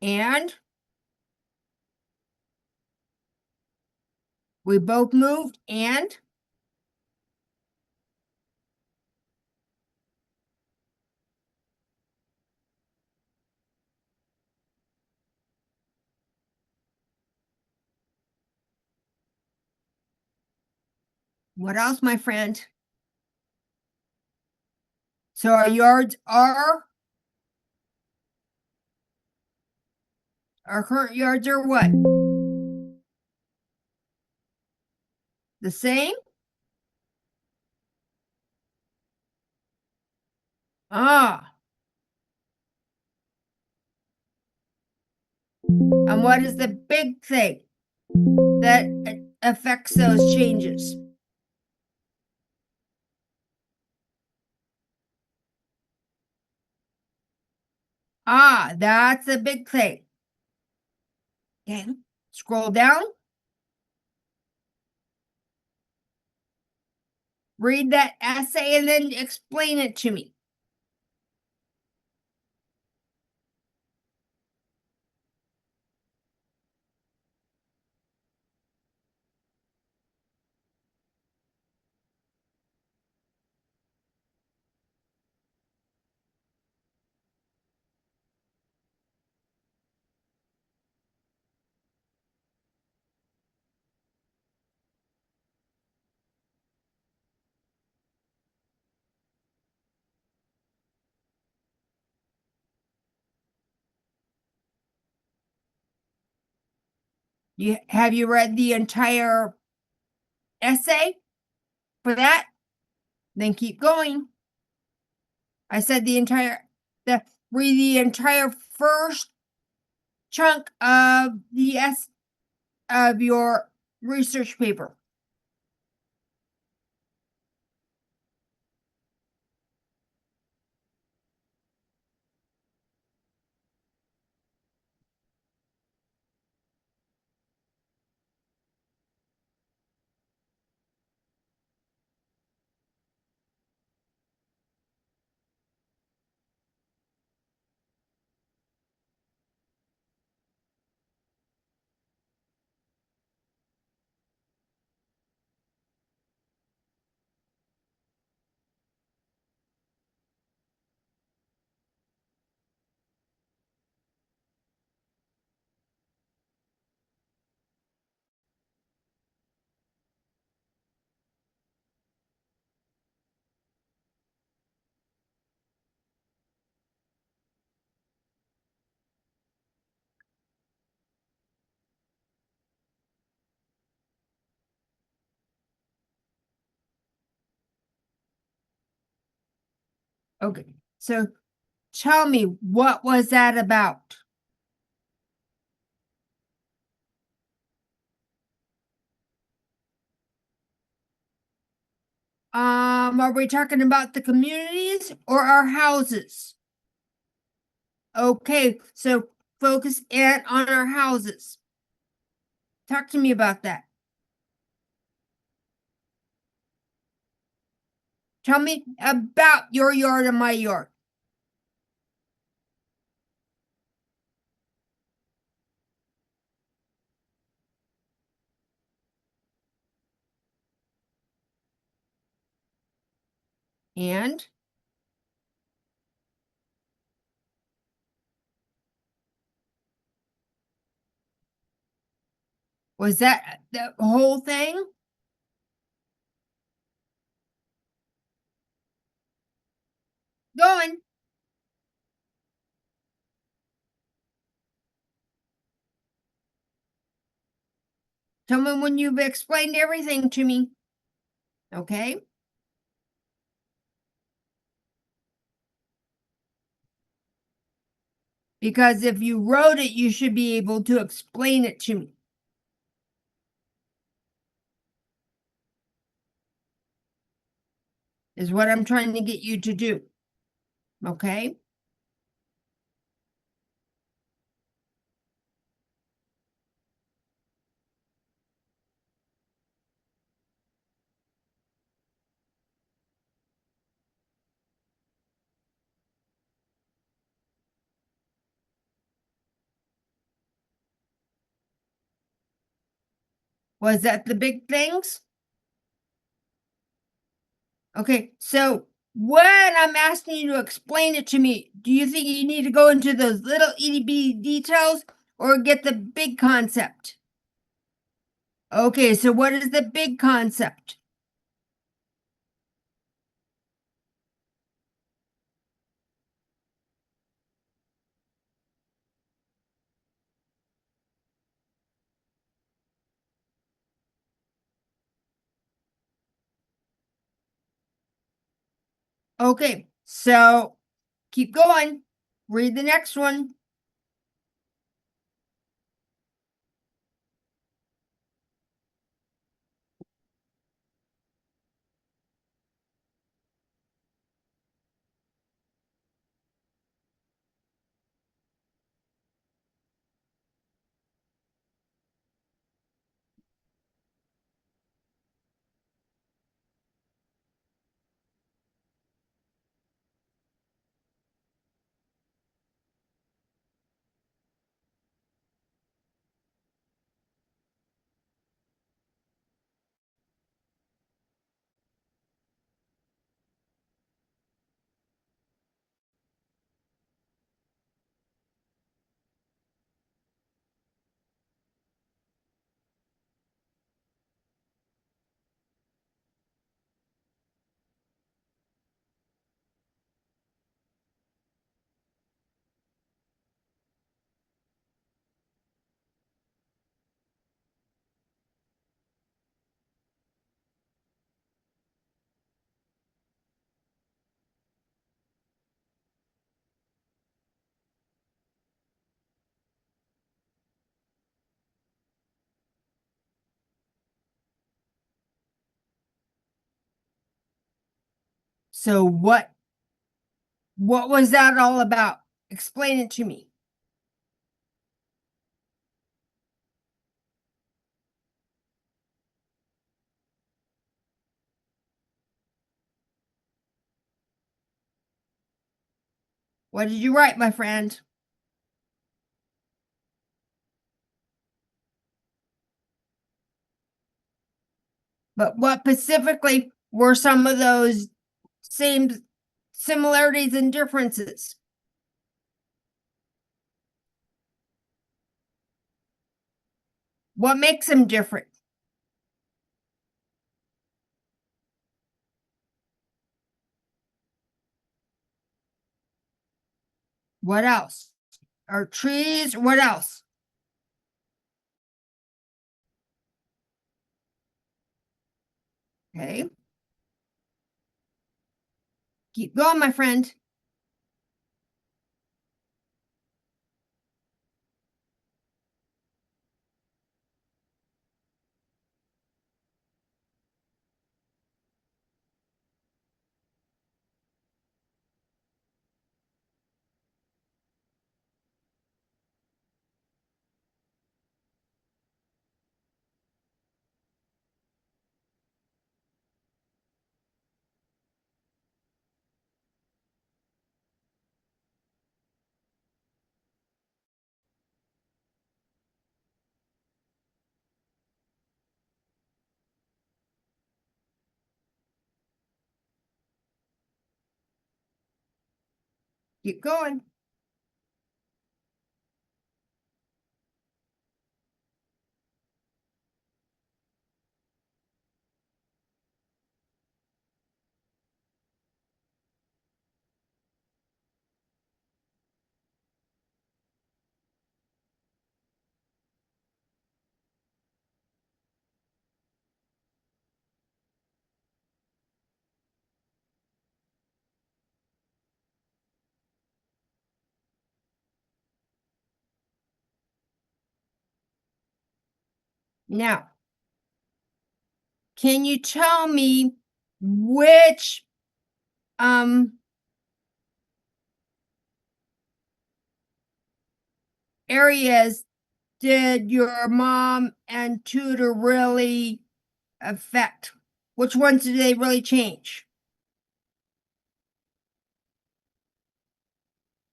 And we both moved, and what else, my friend? So our current yards are what? The same? Ah, and what is the big thing that affects those changes? Ah, that's a big thing. Okay, scroll down, read that essay, and then explain it to me. Have you read the entire essay for that? Then keep going. I said the read the entire first chunk of of your research paper. Okay. So tell me, what was that about? Are we talking about the communities or our houses? Okay, so focus in on our houses. Talk to me about that. Tell me about your yard and my yard. And was that the whole thing? Going. Tell me when you've explained everything to me. Okay? Because if you wrote it, you should be able to explain it to me. Is what I'm trying to get you to do. Okay? Was that the big things? Okay, so when I'm asking you to explain it to me, do you think you need to go into those little itty bitty details or get the big concept? Okay, so what is the big concept? Okay, so keep going. Read the next one. So what was that all about? Explain it to me. What did you write, my friend? But what specifically were some of those same similarities and differences? What makes them different? What else? Are trees? What else? Okay, keep going, my friend. Keep going. Now, can you tell me which um areas did your mom and tutor really affect? Which ones did they really change?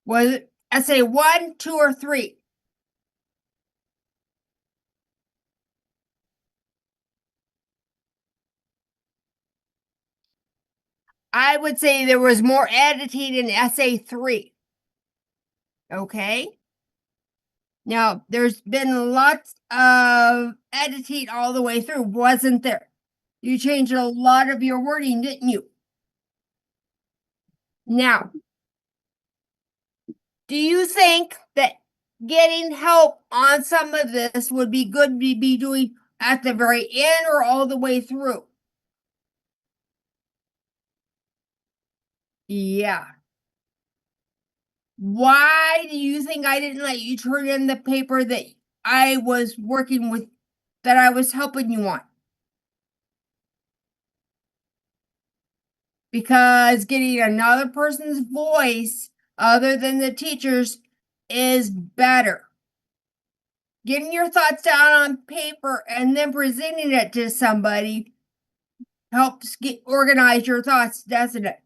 Was it essay 1, 2, or 3? I would say there was more editing in essay 3. Okay. Now, there's been lots of editing all the way through, wasn't there? You changed a lot of your wording, didn't you? Now, do you think that getting help on some of this would be good to be doing at the very end or all the way through? Yeah. Why do you think I didn't let you turn in the paper that I was working with, that I was helping you on? Because getting another person's voice other than the teacher's is better. Getting your thoughts down on paper and then presenting it to somebody helps get organize your thoughts, doesn't it?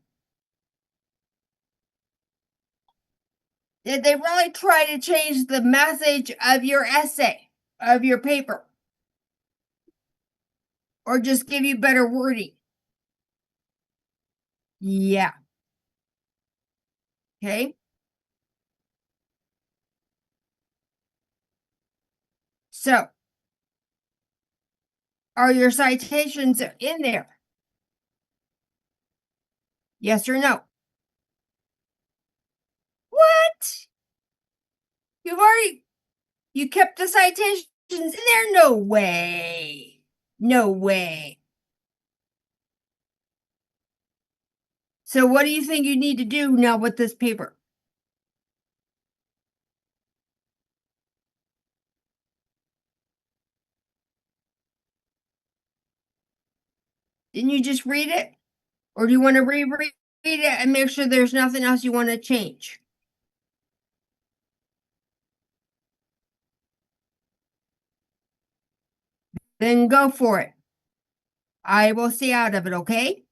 Did they really try to change the message of your essay, of your paper, or just give you better wording? Yeah. Okay. So, are your citations in there? Yes or no? What? You've already you kept the citations in there? No way. No way. So what do you think you need to do now with this paper? Didn't you just read it? Or do you want to reread it and make sure there's nothing else you want to change? Then go for it. I will stay out of it, okay?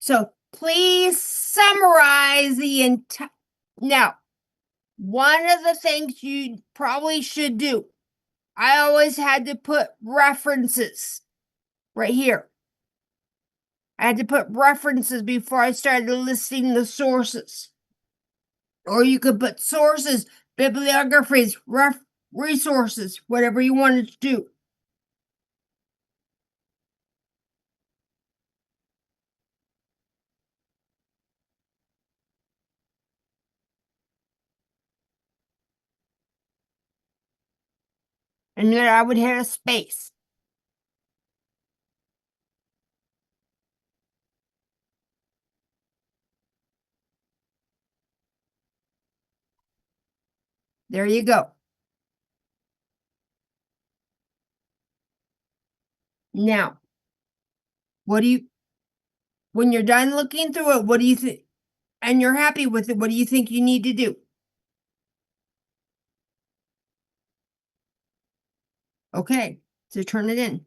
So please summarize the entire. Now, one of the things you probably should do, I always had to put references right here. I had to put references before I started listing the sources. Or you could put sources, bibliographies, resources, whatever you wanted to do. And then I would hit a space. There you go. Now, what do you, when you're done looking through it, what do you think? And you're happy with it, what do you think you need to do? Okay, so turn it in.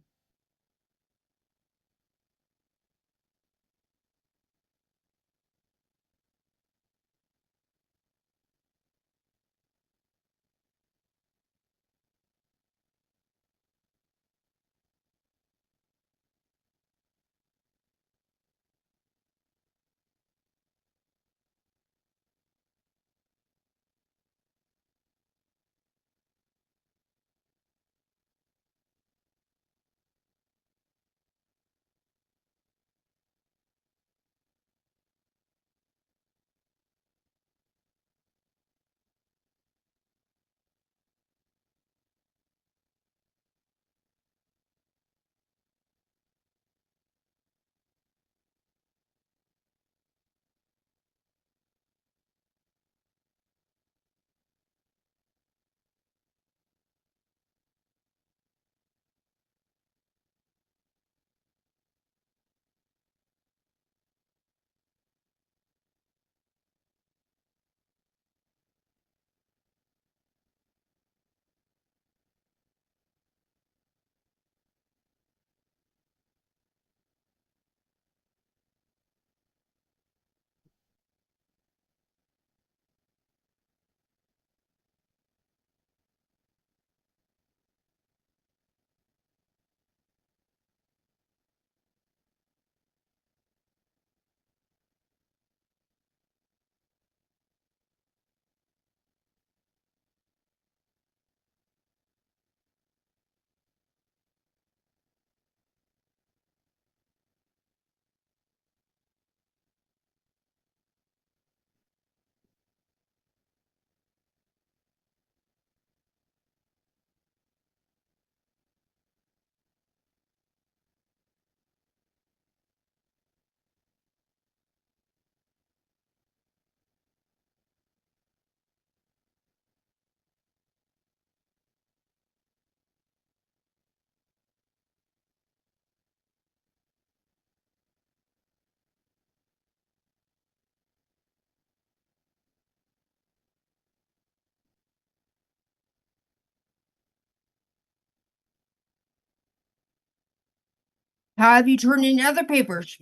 How have you turned in other papers?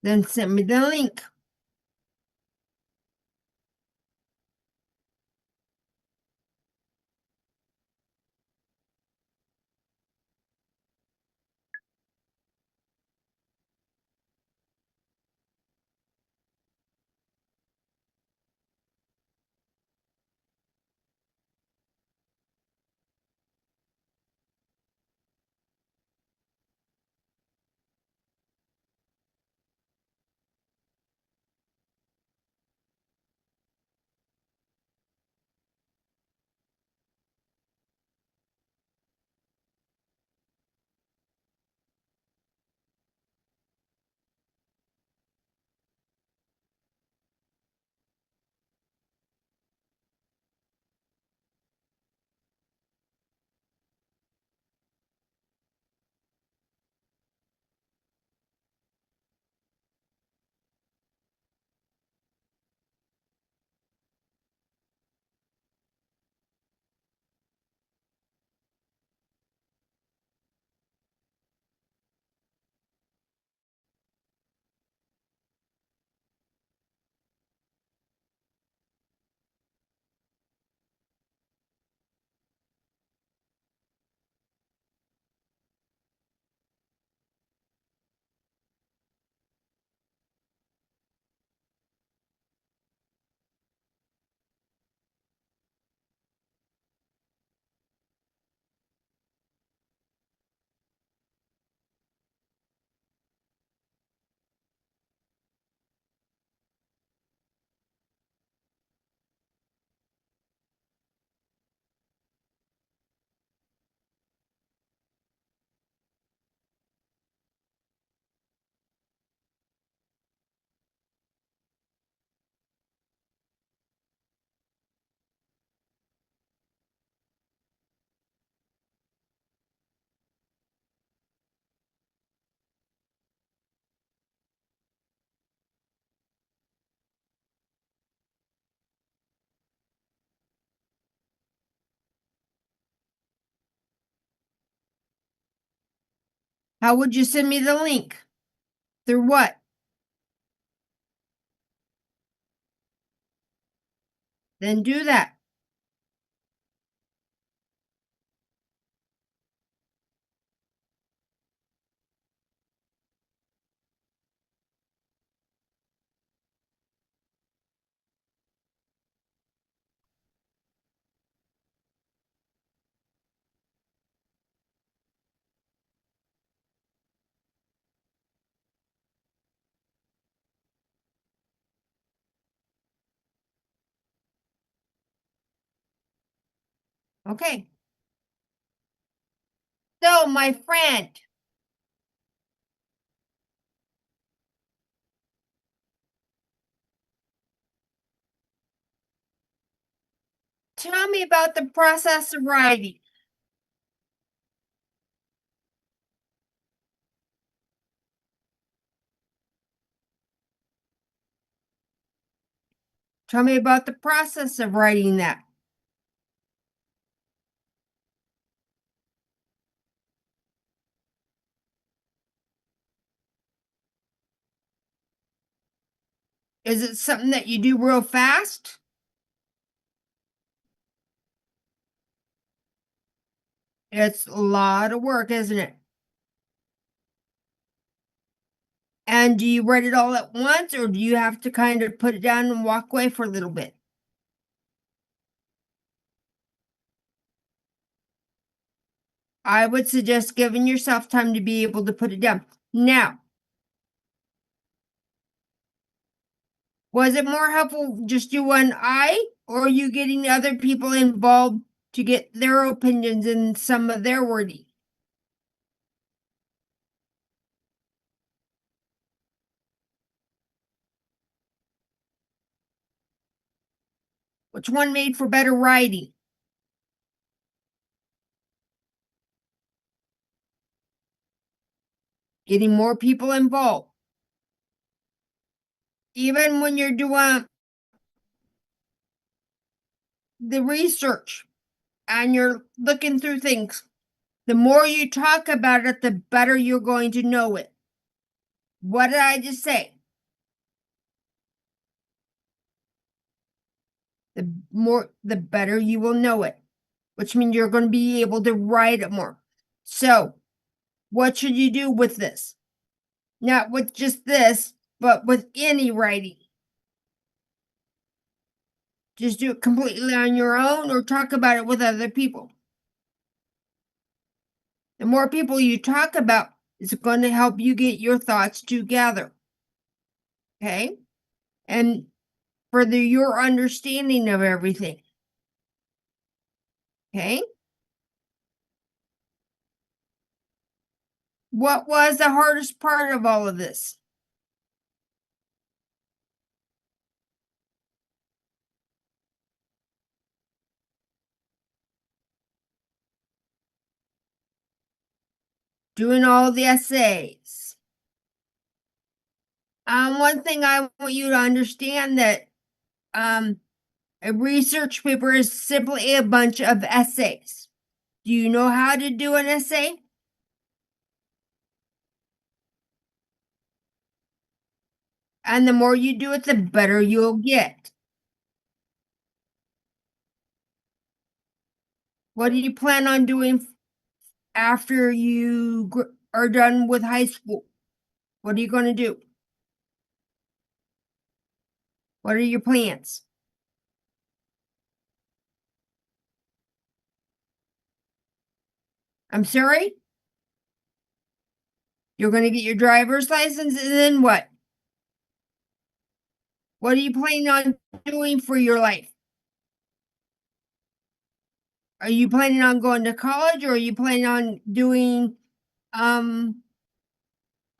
Then send me the link. How would you send me the link? Through what? Then do that. Okay. So, my friend, tell me about the process of writing. Tell me about the process of writing that. Is it something that you do real fast? It's a lot of work, isn't it? And do you write it all at once, or do you have to kind of put it down and walk away for a little bit? I would suggest giving yourself time to be able to put it down. Now, was it more helpful just you and I, or are you getting other people involved to get their opinions and some of their wording? Which one made for better writing? Getting more people involved. Even when you're doing the research and you're looking through things, the more you talk about it, the better you're going to know it. What did I just say? The better you will know it, which means you're going to be able to write it more. So, what should you do with this? Not with just this, but with any writing. Just do it completely on your own or talk about it with other people. The more people you talk about, it's going to help you get your thoughts together. Okay? And further your understanding of everything. Okay? What was the hardest part of all of this? Doing all the essays. One thing I want you to understand that um, a research paper is simply a bunch of essays. Do you know how to do an essay? And the more you do it, the better you'll get. What do you plan on doing after you are done with high school? What are you going to do? What are your plans? I'm sorry? You're going to get your driver's license and then what? What are you planning on doing for your life? Are you planning on going to college or are you planning on doing um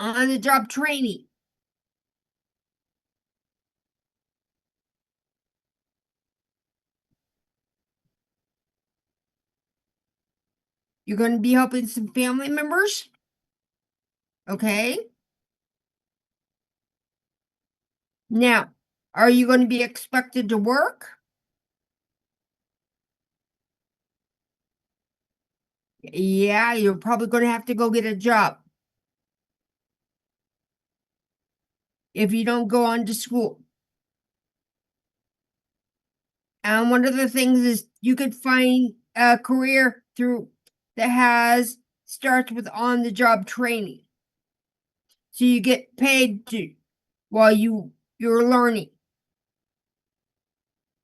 on the job training? You're going to be helping some family members? Okay. Now, are you going to be expected to work? Yeah, you're probably going to have to go get a job. if you don't go on to school. And one of the things is you could find a career through that starts with on the job training. So you get paid while you're learning.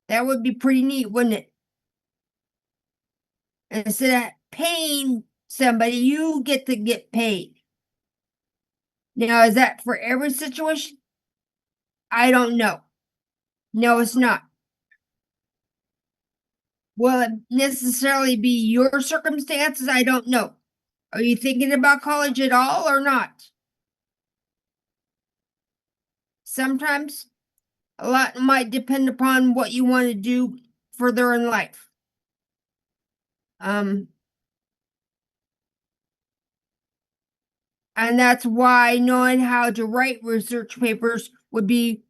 That would be pretty neat, wouldn't it? And instead of paying somebody, you get to get paid. Now, is that for every situation? I don't know. No, it's not. Will it necessarily be your circumstances? I don't know. Are you thinking about college at all or not? Sometimes a lot might depend upon what you want to do further in life. And that's why knowing how to write research papers would be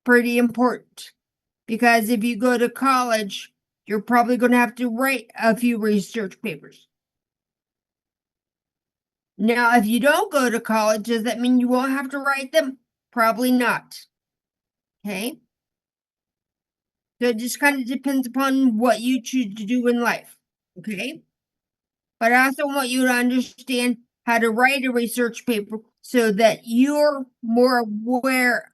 pretty important. Because if you go to college, you're probably going to have to write a few research papers. Now, if you don't go to college, does that mean you won't have to write them? Probably not. Okay? So it just kind of depends upon what you choose to do in life. Okay? But I also want you to understand how to write a research paper so that you're more aware,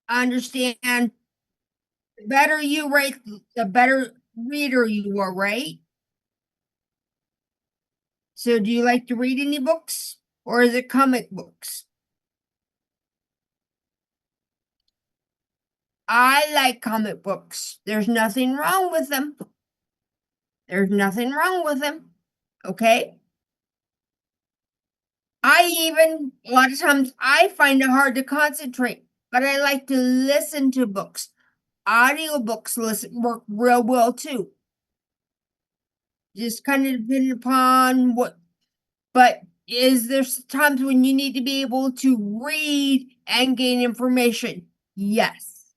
understand. The better you write, the better reader you are, right? So do you like to read any books or is it comic books? I like comic books. There's nothing wrong with them. There's nothing wrong with them. Okay? A lot of times I find it hard to concentrate, but I like to listen to books. Audiobooks work real well too. Just kind of depending upon but is there times when you need to be able to read and gain information? Yes.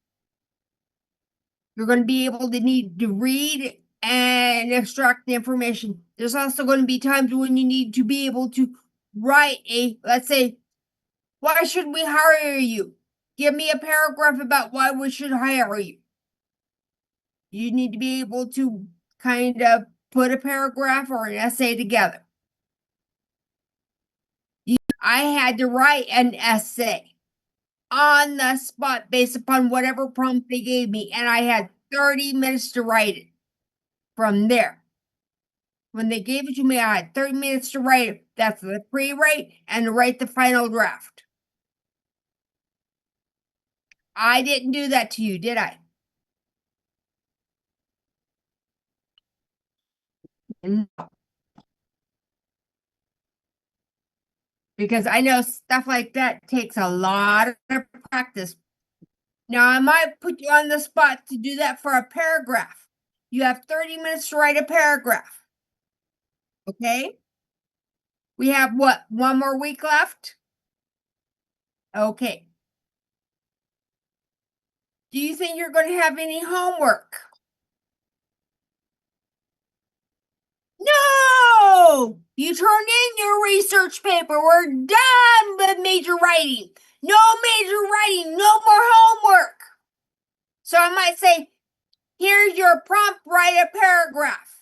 You're going to be able to need to read and extract the information. There's also going to be times when you need to be able to write let's say, why should we hire you? Give me a paragraph about why we should hire you. You need to be able to kind of put a paragraph or an essay together. I had to write an essay on the spot based upon whatever prompt they gave me, and I had 30 minutes to write it from there. When they gave it to me, I had 30 minutes to write it. That's the pre-write and to write the final draft. I didn't do that to you, did I? No. Because I know stuff like that takes a lot of practice. Now, I might put you on the spot to do that for a paragraph. You have 30 minutes to write a paragraph. Okay? We have what? One more week left? Okay. Do you think you're going to have any homework? No! You turned in your research paper. We're done with major writing. No major writing. No more homework. So I might say, here's your prompt, write a paragraph.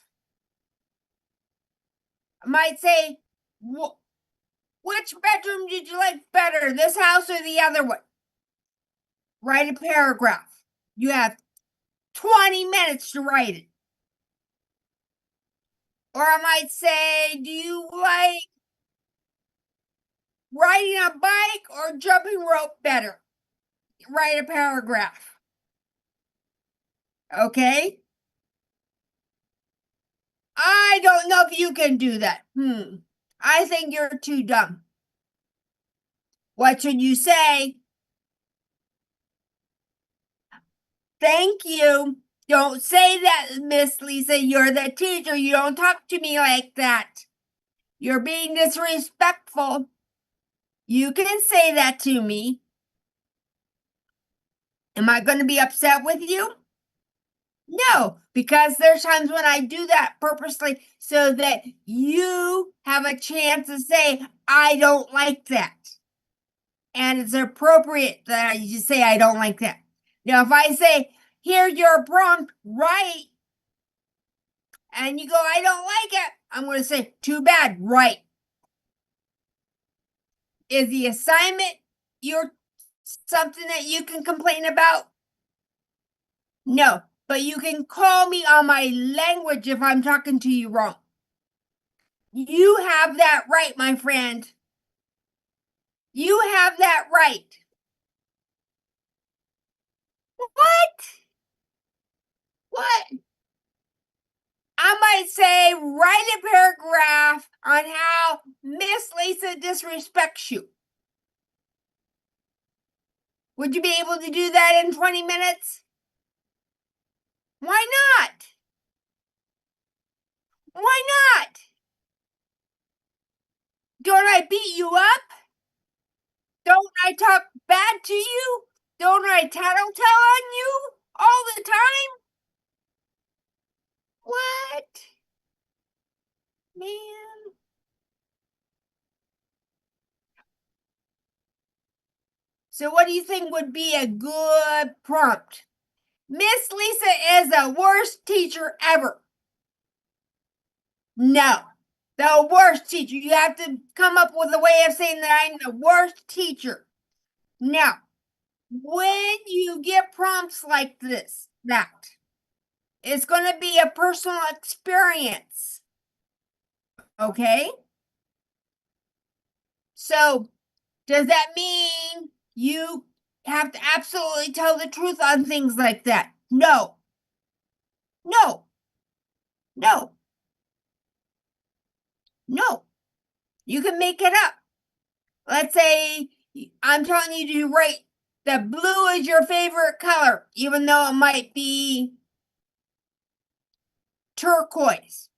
I might say, which bedroom did you like better, this house or the other one? Write a paragraph. You have 20 minutes to write it. Or I might say, do you like riding a bike or jumping rope better? Write a paragraph. Okay? I don't know if you can do that. I think you're too dumb. What should you say? Thank you. Don't say that, Miss Lisa. You're the teacher. You don't talk to me like that. You're being disrespectful. You can say that to me. Am I going to be upset with you? No, because there's times when I do that purposely so that you have a chance to say, I don't like that. and it's appropriate that I just say I don't like that. Now, if I say, here's your prompt, write, and you go, I don't like it, I'm going to say, too bad, write. Is the assignment your something that you can complain about? No, but you can call me on my language if I'm talking to you wrong. You have that right, my friend. You have that right. What? What? I might say, write a paragraph on how Miss Lisa disrespects you. Would you be able to do that in 20 minutes? Why not? Why not? Don't I beat you up? Don't I talk bad to you? Don't I tattletale on you all the time? What? Man. So what do you think would be a good prompt? Miss Lisa is the worst teacher ever. No. The worst teacher. You have to come up with a way of saying that I'm the worst teacher. Now, when you get prompts like this, it's going to be a personal experience. Okay? So, does that mean you have to absolutely tell the truth on things like that? No. No. No. No. You can make it up. Let's say I'm telling you to write the blue is your favorite color, even though it might be turquoise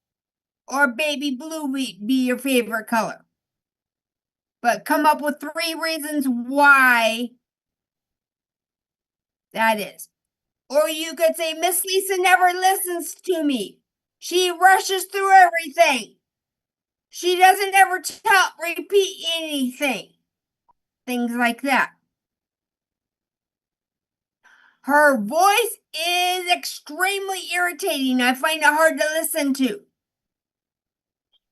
or baby blue be your favorite color. But come up with 3 reasons why that is. Or you could say, Miss Lisa never listens to me. She rushes through everything. She doesn't ever repeat anything. Things like that. Her voice is extremely irritating. I find it hard to listen to.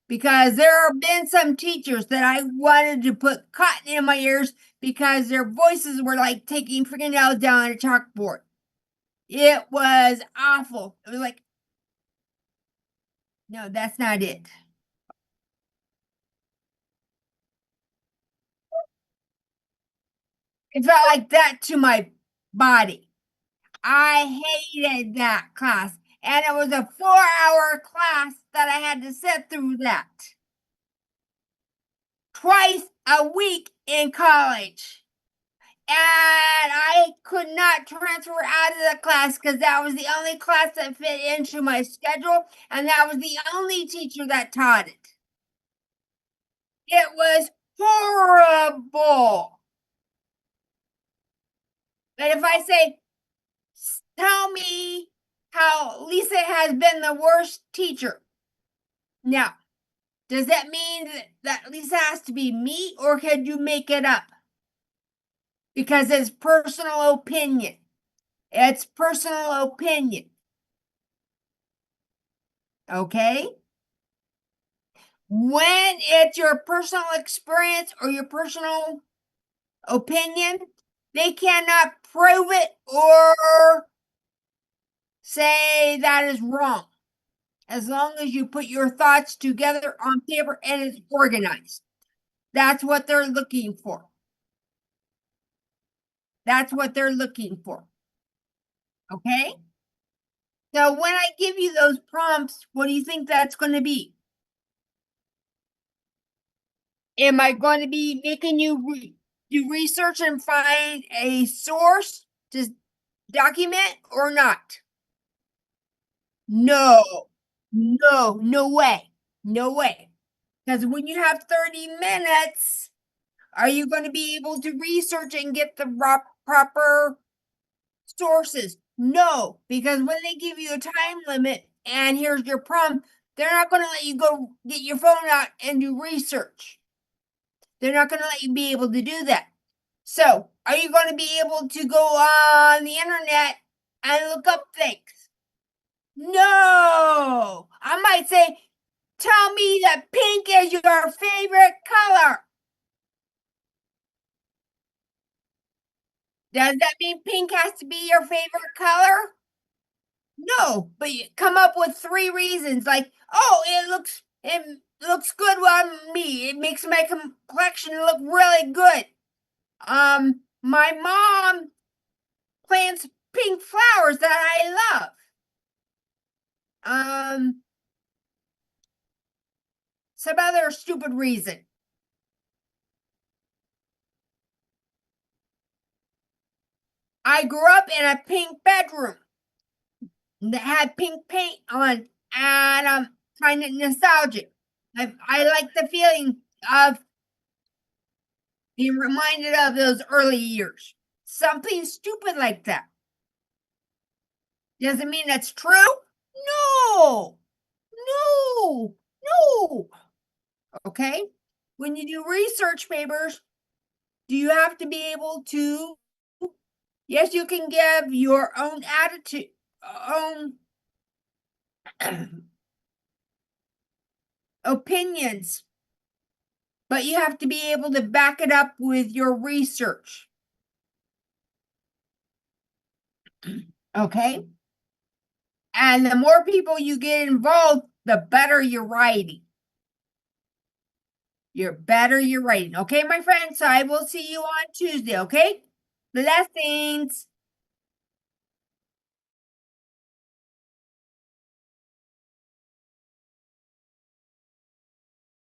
Because there have been some teachers that I wanted to put cotton in my ears because their voices were like taking fingernails down a chalkboard. It was awful. It was like, no, that's not it. It felt like that to my body. I hated that class. And it was a 4-hour class that I had to sit through that twice a week in college. And I could not transfer out of the class because that was the only class that fit into my schedule. And that was the only teacher that taught it. It was horrible. But if I say, tell me how Lisa has been the worst teacher. Now, does that mean that Lisa has to be me, or could you make it up? Because it's personal opinion. It's personal opinion. Okay? When it's your personal experience or your personal opinion, they cannot prove it or say that is wrong. As long as you put your thoughts together on paper and it's organized. That's what they're looking for. That's what they're looking for. Okay? So when I give you those prompts, what do you think that's going to be? Am I going to be making you do research and find a source to document or not? No, no way. No way. Because when you have 30 minutes, are you going to be able to research and get the proper sources? No, because when they give you a time limit and here's your prompt, they're not going to let you go get your phone out and do research. They're not going to let you be able to do that. So, are you going to be able to go on the internet and look up things? No! I might say, tell me that pink is your favorite color. Does that mean pink has to be your favorite color? No, but you come up with 3 reasons like, "Oh, it looks good on me. It makes my complexion look really good." My mom plants pink flowers that I love. Um, some other stupid reason. I grew up in a pink bedroom that had pink paint on, and find it nostalgic. I like the feeling of being reminded of those early years. Something stupid like that. Doesn't mean that's true. No, no, no. Okay. When you do research papers, do you have to be able to? Yes, you can give your own attitude, own opinions, but you have to be able to back it up with your research. Okay. And the more people you get involved, the better your writing. You're better your writing. Okay, my friend? So I will see you on Tuesday, okay? Blessings.